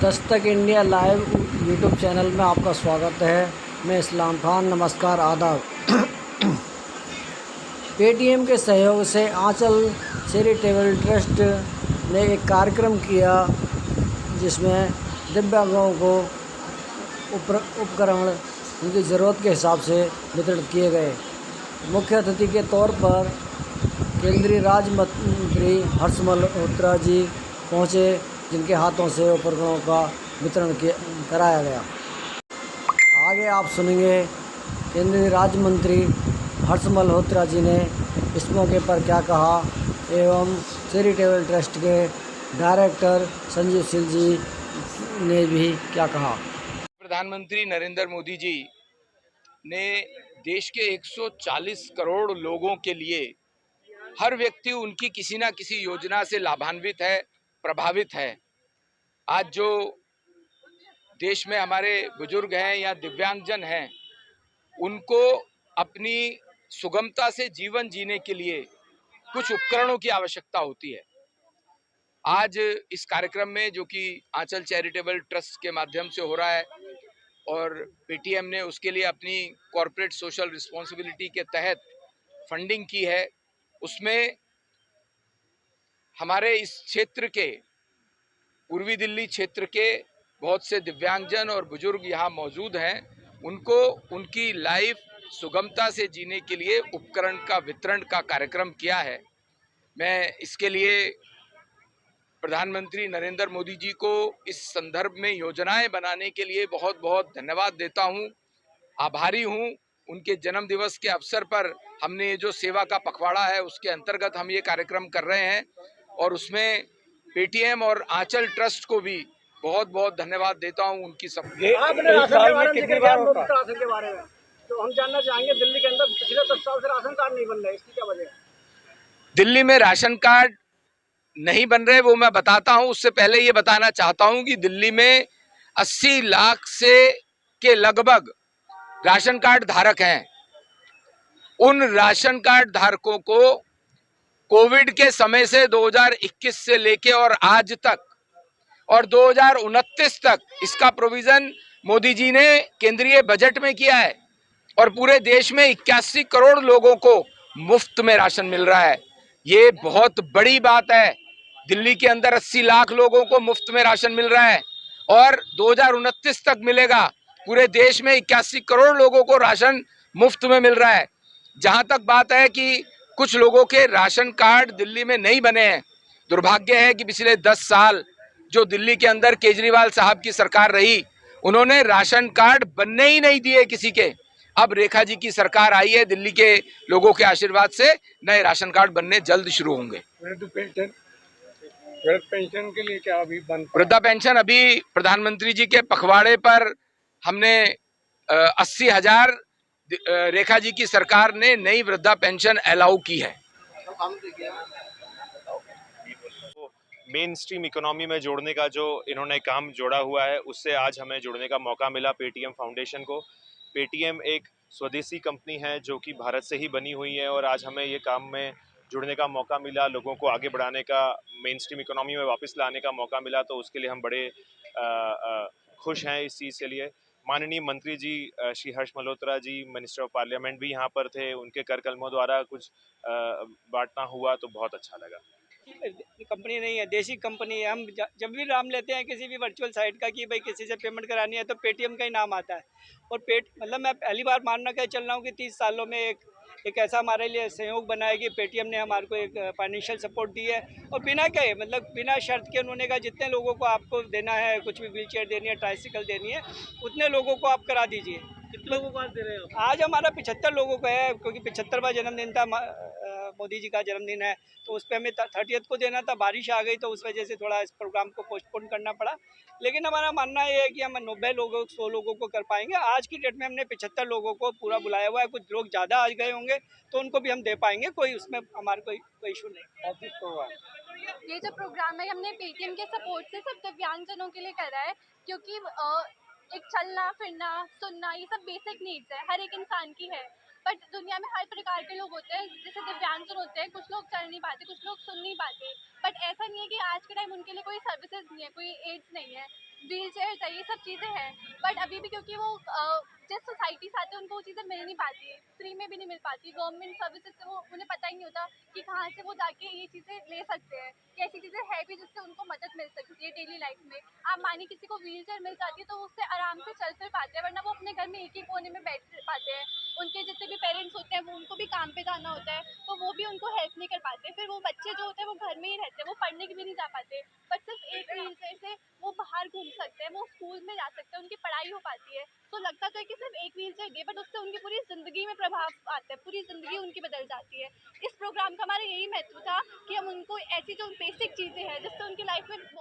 Dastak India live YouTube channel में आपका स्वागत है। मैं इस्लाम खान, नमस्कार, आदाब। पेटीएम के सहयोग से आंचल चैरिटेबल ट्रस्ट ने एक कार्यक्रम किया जिसमें दिव्यांगों को उपकरण उनकी ज़रूरत के हिसाब से वितरित किए गए। मुख्य अतिथि के तौर पर केंद्रीय राज्य मंत्री हर्ष मल्होत्रा जी पहुँचे, जिनके हाथों से उपकरणों का वितरण कराया गया। आगे आप सुनेंगे केंद्रीय राज्य मंत्री हर्ष मल्होत्रा जी ने इस मौके पर क्या कहा एवं चैरिटेबल ट्रस्ट के डायरेक्टर संजीव सिंह जी ने भी क्या कहा। प्रधानमंत्री नरेंद्र मोदी जी ने देश के 140 करोड़ लोगों के लिए हर व्यक्ति उनकी किसी ना किसी योजना से लाभान्वित है, प्रभावित है। आज जो देश में हमारे बुजुर्ग हैं या दिव्यांगजन हैं, उनको अपनी सुगमता से जीवन जीने के लिए कुछ उपकरणों की आवश्यकता होती है। आज इस कार्यक्रम में, जो कि आंचल चैरिटेबल ट्रस्ट के माध्यम से हो रहा है और पेटीएम ने उसके लिए अपनी कॉर्पोरेट सोशल रिस्पॉन्सिबिलिटी के तहत फंडिंग की है, उसमें हमारे इस क्षेत्र के, पूर्वी दिल्ली क्षेत्र के बहुत से दिव्यांगजन और बुजुर्ग यहाँ मौजूद हैं। उनको उनकी लाइफ सुगमता से जीने के लिए उपकरण का वितरण का कार्यक्रम किया है। मैं इसके लिए प्रधानमंत्री नरेंद्र मोदी जी को इस संदर्भ में योजनाएं बनाने के लिए बहुत बहुत धन्यवाद देता हूं, आभारी हूं। उनके जन्म दिवस के अवसर पर हमने ये जो सेवा का पखवाड़ा है उसके अंतर्गत हम ये कार्यक्रम कर रहे हैं और उसमें पेटीएम और आंचल ट्रस्ट को भी बहुत बहुत धन्यवाद देता हूं उनकी सब। आपने राशन के बारे में जिक्र किया, मुफ्त राशन के बारे में, तो हम जानना चाहेंगे दिल्ली के अंदर पिछले 10 साल से राशन कार्ड नहीं बन रहे, इसकी क्या वजह है? दिल्ली में राशन कार्ड नहीं बन रहे वो मैं बताता हूं। उससे पहले ये बताना चाहता हूं कि दिल्ली में 80 लाख से के लगभग राशन कार्ड धारक हैं। उन राशन कार्ड धारकों को कोविड के समय से 2021 से लेके और आज तक और 2029 तक इसका प्रोविजन मोदी जी ने केंद्रीय बजट में किया है और पूरे देश में 81 करोड़ लोगों को मुफ्त में राशन मिल रहा है। ये बहुत बड़ी बात है। दिल्ली के अंदर 80 लाख लोगों को मुफ्त में राशन मिल रहा है और 2029 तक मिलेगा। पूरे देश में 81 करोड़ लोगों को राशन मुफ्त में मिल रहा है। जहां तक बात है कि कुछ लोगों के राशन कार्ड दिल्ली में नहीं बने हैं, दुर्भाग्य है कि पिछले 10 साल जो दिल्ली के अंदर केजरीवाल साहब की सरकार रही, उन्होंने राशन कार्ड बनने ही नहीं दिए किसी के। अब रेखा जी की सरकार आई है, दिल्ली के लोगों के आशीर्वाद से नए राशन कार्ड बनने जल्द शुरू होंगे। वृद्ध पेंशन के लिए क्या अभी बंद? वृद्धा पेंशन अभी प्रधानमंत्री जी के पखवाड़े पर हमने 80,000 रेखा जी की सरकार ने नई वृद्धा पेंशन अलाउ की है। मेन स्ट्रीम इकोनॉमी में जोड़ने का जो इन्होंने काम जोड़ा हुआ है, उससे आज हमें जुड़ने का मौका मिला पेटीएम फाउंडेशन को। पेटीएम एक स्वदेशी कंपनी है जो कि भारत से ही बनी हुई है और आज हमें ये काम में जुड़ने का मौका मिला, लोगों को आगे बढ़ाने का, मेन स्ट्रीम इकोनॉमी में वापस लाने का मौका मिला, तो उसके लिए हम बड़े खुश हैं इस चीज़ के लिए। माननीय मंत्री जी Shri Harsh Malhotra ji, minister of parliament भी यहाँ पर थे, उनके कर कलमों द्वारा कुछ बांटना हुआ तो बहुत अच्छा लगा। कंपनी नहीं है, देसी कंपनी है। हम जब भी नाम लेते हैं किसी भी वर्चुअल साइट का कि भाई किसी से पेमेंट करानी है तो पेटीएम का ही नाम आता है। और मतलब मैं पहली बार मानना कह चल रहा हूँ कि 30 सालों में एक ऐसा हमारे लिए संयोग बना है कि पेटीएम ने हमारे को एक फाइनेंशियल सपोर्ट दी है और बिना कहे, मतलब बिना शर्त के उन्होंने कहा जितने लोगों को आपको देना है, कुछ भी व्हील चेयर देनी है, ट्राइसिकल देनी है, उतने लोगों को आप करा दीजिए। कितने लोगों को आज दे रहे हो? आज हमारा 75 लोगों का है, क्योंकि 75वां जन्मदिन था, मोदी जी का जन्मदिन है, तो उस पर हमें 30th को देना था। बारिश आ गई तो उस वजह से थोड़ा इस प्रोग्राम को पोस्टपोन करना पड़ा, लेकिन हमारा मानना ये है कि हम 90 लोगों 100 लोगों को कर पाएंगे। आज की डेट में हमने 75 लोगों को पूरा बुलाया हुआ है। कुछ लोग ज़्यादा आज गए होंगे तो उनको भी हम दे पाएंगे, कोई उसमें हमारा कोई इशू नहीं। ये जो प्रोग्राम है हमने पेटीएम के सपोर्ट से सब दिव्यांगजनों के लिए करा है, क्योंकि एक चलना फिरना सुनना ये सब बेसिक नीड्स है, हर एक इंसान की है। बट दुनिया में हर प्रकार के लोग होते हैं, जैसे दिव्यांगजन होते हैं, कुछ लोग चल नहीं पाते, कुछ लोग सुन नहीं पाते। बट ऐसा नहीं है कि आज के टाइम उनके लिए कोई सर्विसेज नहीं है, कोई एड्स नहीं है। व्हील चेयर चाहिए, सब चीज़ें हैं। बट अभी भी क्योंकि वो जिस सोसाइटी से आते हैं उनको वो चीज़ें मिल नहीं पाती है, फ्री में भी नहीं मिल पाती। गवर्नमेंट सर्विसेज से वो उन्हें पता ही नहीं होता कि कहाँ से वो जाके ये चीज़ें ले सकते हैं, कि ऐसी चीज़ें हैं भी जिससे उनको मदद मिल सकती है डेली लाइफ में। आप मानिए किसी को व्हील चेयर मिल जाती है तो वो उससे आराम से चल फिर पाते हैं, वरना वो अपने घर में एक ही कोने में बैठ पाते हैं। उनके जितने भी पेरेंट्स होते हैं वो उनको भी काम पे जाना होता है, तो वो भी उनको हेल्प नहीं कर पाते। फिर वो बच्चे जो होते हैं वो घर में ही रहते हैं, वो पढ़ने भी नहीं जा पाते। बट सिर्फ एक व्हील चेयर से वो बाहर घूम सकते हैं, वो स्कूल में जा सकते हैं, उनकी पढ़ाई हो पाती है। तो लगता तो है कि सिर्फ एक व्हील चेयर दिए, बट उससे उनकी पूरी ज़िंदगी में प्रभाव आता है, पूरी ज़िंदगी उनकी बदल जाती है। इस प्रोग्राम का हमारा यही महत्व था कि हम उनको ऐसी जो बेसिक चीज़ें हैं जिससे उनकी लाइफ में